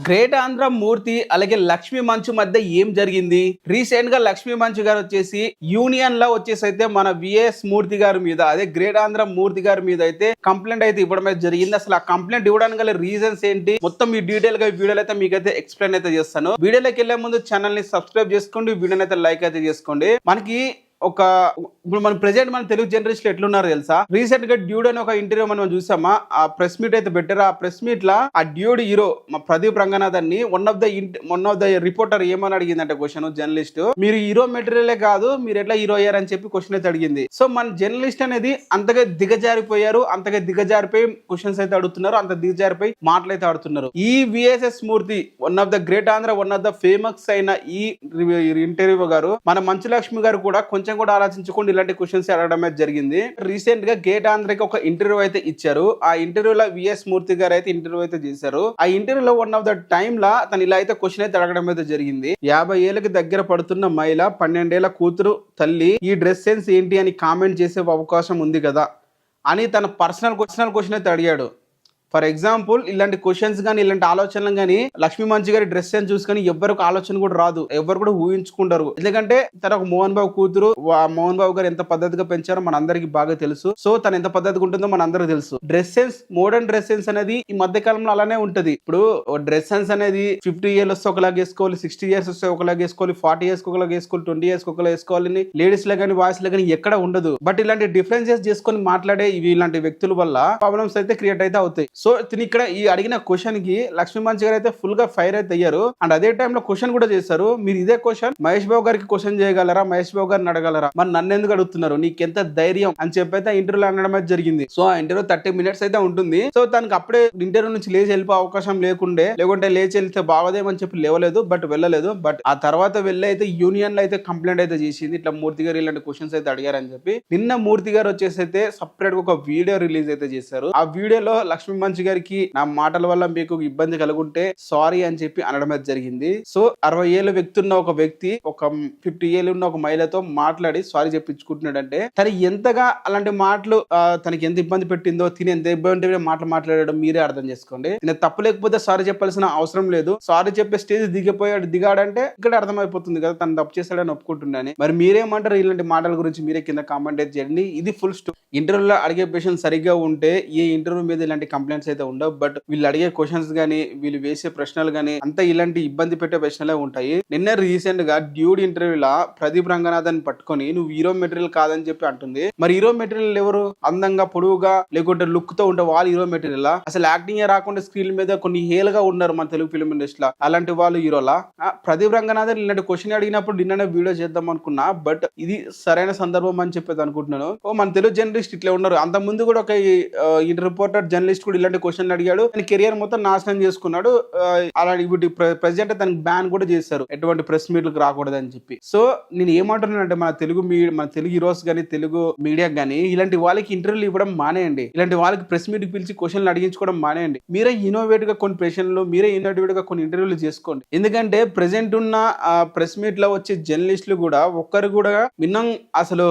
Great Andhra మూర్తి అలాగే లక్ష్మీ మంచు మధ్య ఏం జరిగింది? రీసెంట్ గా లక్ష్మీ మంచు గారు వచ్చేసి యూనియన్ లో వచ్చేసి అయితే మన విఎస్ మూర్తి గారి మీద అదే గ్రేట్ ఆంధ్ర మూర్తి గారి మీద అయితే కంప్లైంట్ అయితే ఇవ్వడం అయితే జరిగింది. అసలు ఆ కంప్లైంట్ ఇవ్వడానికి గల రీజన్స్ ఏంటి మొత్తం ఈ డీటెయిల్ గా వీడియోలో అయితే మీకైతే ఎక్స్ప్లెయిన్ అయితే చేస్తాను. వీడియోలోకి వెళ్లే ముందు ఛానల్ ని సబ్స్క్రైబ్ చేసుకోండి, వీడియోని అయితే లైక్ అయితే చేసుకోండి. మనకి ఇప్పుడు మన ప్రెసెంట్ మన తెలుగు జనరేషన్ ఎట్లున్నారు తెలుసా? రీసెంట్ గా డ్యూడ్ అని ఒక ఇంటర్వ్యూ మనం చూసామా, ఆ ప్రెస్ మీట్ అయితే పెట్టారు. ఆ ప్రెస్ మీట్ లా ఆ డ్యూడ్ హీరో మా ప్రదీప్ రంగనాథన్ ని వన్ ఆఫ్ ద రిపోర్టర్ ఏమని అడిగిందంటే క్వశ్చన్, జర్నలిస్ట్ మీరు హీరో మెటీరియలే కాదు మీరు ఎట్లా హీరో అయ్యారని చెప్పి క్వశ్చన్ అయితే అడిగింది. సో మన జర్నలిస్ట్ అనేది అంతగా దిగజారిపోయారు, అంతగా దిగజారిపోయి క్వశ్చన్స్ అయితే అడుగుతున్నారు, అంత దిగజారిపోయి మాటలు అయితే ఆడుతున్నారు. ఈ VSS Murthy one of the great Andhra one of the famous అయిన ఈ ఇంటర్వ్యూ గారు మన మంచు లక్ష్మి గారు కూడా కొంచెం కూడా ఆలోచించుకోండి ఇలాంటి క్వశ్చన్స్ అడగడం అయితే జరిగింది. రీసెంట్ గా గేట్ ఆంధ్రకి ఒక ఇంటర్వ్యూ అయితే ఇచ్చారు. ఆ ఇంటర్వ్యూలో విఎస్ మూర్తి గారు అయితే ఇంటర్వ్యూ అయితే చేశారు. ఆ ఇంటర్వ్యూలో వన్ ఆఫ్ ద టైమ్ లా తను ఇలా అయితే క్వశ్చన్ అయితే అడగడం అయితే జరిగింది. 50 ఏళ్ళకి దగ్గర పడుతున్న మహిళ 12 ఏళ్ల కూతురు తల్లి ఈ డ్రెస్ సెన్స్ ఏంటి అని కామెంట్ చేసే అవకాశం ఉంది కదా అని తన పర్సనల్ క్వశ్చన్ అయితే అడిగాడు. ఫర్ ఎగ్జాంపుల్ ఇలాంటి క్వశ్చన్స్ కానీ ఇలాంటి ఆలోచనలు కానీ లక్ష్మీ మంచి గారి డ్రెస్ అని చూసుకొని ఎవరికి ఆలోచన కూడా రాదు, ఎవరు కూడా ఊహించుకుంటారు. ఎందుకంటే తన ఒక మోహన్ బాబు కూతురు, మోహన్ బాబు గారు ఎంత పద్ధతిగా పెంచారో మన అందరికి బాగా తెలుసు. సో తను ఎంత పద్ధతిగా ఉంటుందో మన అందరికి తెలుసు. Dress sense, modern dress sense అనేది ఈ మధ్య కాలంలో అలానే ఉంటది. ఇప్పుడు డ్రెస్ సెన్స్ అనేది 50 ఇయర్స్ వస్తే ఒకలాగా వేసుకోవాలి, 60 ఇయర్స్ వస్తే ఒకలాగా వేసుకోవాలి, 40 ఇయర్స్ ఒకలాగా వేసుకోవాలి, 20 ఇయర్స్ ఒకలా వేసుకోవాలని లేడీస్ లో కానీ బాయ్స్ లో కానీ ఎక్కడ ఉండదు. బట్ ఇలాంటి డిఫరెన్సెస్ చేసుకొని మాట్లాడే ఇలాంటి వ్యక్తుల వల్ల ప్రాబ్లమ్స్ అయితే క్రియేట్ అయితే అవుతాయి. సో తిని ఇక్కడ ఈ అడిగిన క్వశ్చన్ కి లక్ష్మీ మంచి గారు అయితే ఫుల్ గా ఫైర్ అయితే అయ్యారు. అండ్ అదే టైంలో క్వశ్చన్ కూడా చేశారు, మీరు ఇదే క్వశ్చన్ మహేష్ బాబు గారికి క్వశ్చన్ చేయగలరా, మహేష్ బాబు గారిని అడగలరా, మరి నన్ను ఎందుకు అడుగుతున్నారు, నీకెంత ధైర్యం అని చెప్పి అయితే ఇంటర్వ్యూలో అనడం అయితే జరిగింది. సో ఆ ఇంటర్వ్యూ 30 minutes అయితే ఉంటుంది. సో తనకి అప్పుడే ఇంటర్వ్యూ నుంచి లేచి వెళ్ళిపో అవకాశం లేకుంటే లేచి వెళ్తే బాగోదేమని చెప్పి లేవలేదు, బట్ వెళ్ళలేదు. బట్ ఆ తర్వాత వెళ్ళి అయితే యూనియన్ లో అయితే కంప్లైంట్ అయితే చేసింది, ఇట్లా మూర్తి గారు ఇలాంటి క్వశ్చన్స్ అయితే అడిగారని చెప్పి. నిన్న మూర్తి గారు వచ్చేసి అయితే సపరేట్ గా ఒక వీడియో రిలీజ్ అయితే చేశారు. ఆ వీడియోలో లక్ష్మీ మంచి గారికి నా మాటల వల్ల మీకు ఇబ్బంది కలుగుంటే సారీ అని చెప్పి అనడం అయితే జరిగింది. సో 60 ఏళ్ళ వ్యక్తి ఉన్న ఒక వ్యక్తి ఒక 50 ఏళ్ళు ఉన్న ఒక మహిళతో మాట్లాడి సారీ చెప్పించుకుంటున్నాడంటే తను ఎంతగా అలాంటి మాటలు తనకి ఎంత ఇబ్బంది పెట్టిందో, తిని ఎంత ఇబ్బంది మాట్లాడడం మీరే అర్థం చేసుకోండి. తిన తప్పు లేకపోతే సారీ చెప్పాల్సిన అవసరం లేదు. సారీ చెప్పే స్టేజ్ దిగాడంటే ఇక్కడ అర్థమైపోతుంది కదా తను తప్పు చేశాడని ఒప్పుకుంటున్నాను. మరి మీరేమంటారు ఇలాంటి మాటల గురించి? మీరే కింద కామెంట్ అయితే చేయండి. ఇది ఫుల్ స్టోరీ. ఇంటర్వ్యూలో అడిగే క్వశ్చన్ సరిగ్గా ఉంటే ఏ ఇంటర్వ్యూ మీద ఇలాంటి కంప్లైంట్స్ అయితే ఉండవు. బట్ వీళ్ళు అడిగే క్వశ్చన్స్ గానీ వీళ్ళు వేసే ప్రశ్నలు గానీ అంతా ఇలాంటి ఇబ్బంది పెట్టే ప్రశ్నలే ఉంటాయి. నిన్న రీసెంట్ గా డ్యూడ్ ఇంటర్వ్యూలా ప్రదీప్ రంగనాథన్ పట్టుకొని నువ్వు హీరో మెటీరియల్ కాదని చెప్పి అంటుంది. మరి హీరో మెటీరియల్ ఎవరు? అందంగా పొడువుగా లేకుంటే లుక్ తో ఉంటే వాళ్ళు హీరో మెటీరియల్? అసలు యాక్టింగ్ రాకుండా స్క్రీన్ మీద కొన్ని హేలుగా ఉన్నారు మన తెలుగు ఫిల్మ్ ఇండస్ట్రీలో, అలాంటి వాళ్ళు హీరోలా? ప్రదీప్ రంగనాథన్ ఇలాంటి క్వశ్చన్ అడిగినప్పుడు నిన్ననే వీడియో చేద్దాం అనుకున్నా, బట్ ఇది సరైన సందర్భం అని చెప్పేది అనుకుంటున్నాను. మన తెలుగు జర్నలిస్ట్ ఇట్లా ఉన్నారు. అంత ముందు కూడా ఒక రిపోర్టర్ జర్నలిస్ట్ కూడా ఇలాంటి క్వశ్చన్ అడిగాడు, కెరియర్ మొత్తం నాశనం చేసుకున్నాడు. అలాంటి ప్రెసిడెంట్ తనకి బ్యాన్ కూడా చేశారు, ఎటువంటి ప్రెస్ మీట్లకు రాకూడదు అని చెప్పి. సో నేను ఏమంటున్నానంటే మన తెలుగు హీరోస్ గానీ తెలుగు మీడియా గానీ ఇలాంటి వాళ్ళకి ఇంటర్వ్యూలు ఇవ్వడం మానేయండి. ఇలాంటి వాళ్ళకి ప్రెస్ మీట్ పిలిచి క్వశ్చన్లు అడిగించుకోవడం మానేయండి. మీరే ఇన్నోవేట్ గా కొన్ని ప్రశ్నలు, మీరే ఇన్నోవేట్ గా కొన్ని ఇంటర్వ్యూలు చేసుకోండి. ఎందుకంటే ప్రెసెంట్ ఉన్న ప్రెస్ మీట్ లో వచ్చే జర్నలిస్టులు కూడా ఒక్కరు కూడా మినిమం అసలు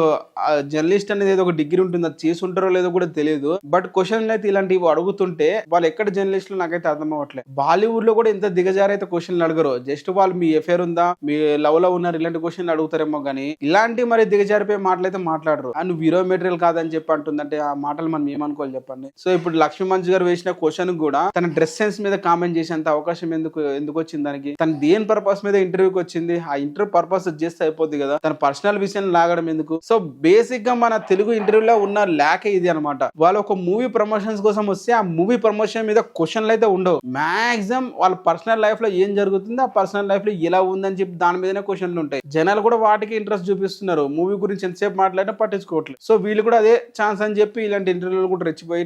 జర్నలిస్ట్ అనేది ఏదో ఒక డిగ్రీ ఉంటుంది, అది చేసి ఉంటారో లేదో కూడా తెలియదు. బట్ క్వశ్చన్లు అయితే ఇలాంటివి అడుగుతుంటే వాళ్ళు ఎక్కడ జర్నలిస్టులు నాకైతే అర్థం అవ్వట్లేదు. బాలీవుడ్ లో కూడా ఇంత దిగజారైతే క్వశ్చన్లు అడగరు. జస్ట్ వాళ్ళు మీ ఎఫేర్ ఉందా, మీ లవ్ లో ఉన్నారు, ఇలాంటి క్వశ్చన్లు అడుగుతారేమో కానీ ఇలాంటి మరి దిగజారిపోయే మాటలు అయితే మాట్లాడరు. నువ్వు హీరో మెటీరియల్ కాదని చెప్పి అంటుందంటే ఆ మాటలు మనం ఏమనుకోవాలి చెప్పండి. సో ఇప్పుడు లక్ష్మీ మంచు గారు వేసిన క్వశ్చన్ కూడా తన డ్రెస్ సెన్స్ మీద కామెంట్ చేసేంత అవకాశం ఎందుకు వచ్చింది దానికి? తన దేని పర్పస్ మీద ఇంటర్వ్యూకి వచ్చింది? ఆ ఇంటర్వ్యూ పర్పస్ చేస్తే అయిపోద్ది కదా, తన పర్సనల్ విషయం లాగడం ఎందుకు? సో బేసిక్ గా మన తెలుగు ఇంటర్వ్యూలో ఉన్న ల్యాక్ ఇది అనమాట. వాళ్ళు ఒక మూవీ ప్రమోషన్స్ కోసం వస్తే ఆ మూవీ ప్రమోషన్ మీద క్వశ్చన్లు అయితే ఉండవు. మాక్సిమం వాళ్ళ పర్సనల్ లైఫ్ లో ఏం జరుగుతుంది, ఆ పర్సనల్ లైఫ్ లో ఎలా ఉందని చెప్పి దాని మీదనే క్వశ్చన్లు ఉంటాయి. జనాలు కూడా వాటికి ఇంట్రెస్ట్ చూపిస్తున్నారు, మూవీ గురించి ఎంతసేపు మాట్లాడినా పట్టించుకోవట్లేదు. సో వీళ్ళు కూడా అదే ఛాన్స్ అని చెప్పి ఇలాంటి ఇంటర్వ్యూలు కూడా రెచ్చిపోయి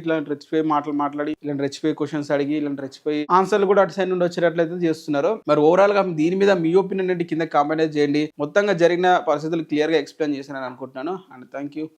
మాట్లాడి ఇలాంటి రెచ్చిపోయి క్వశ్చన్స్ అడిగి ఇలాంటి రెచ్చిపోయి ఆన్సర్లు కూడా అటు సైడ్ నుండి వచ్చేటట్లయితే చేస్తున్నారు. మరి ఓవరాల్ గా దీని మీద మీ ఒపీనియన్ ఏంటి కింద కామెంట్ చేయండి. మొత్తంగా జరిగిన పరిస్థితులు క్లియర్ గా ఎక్స్ప్లెయిన్ చేశానని అనుకుంటున్నాను. And thank you.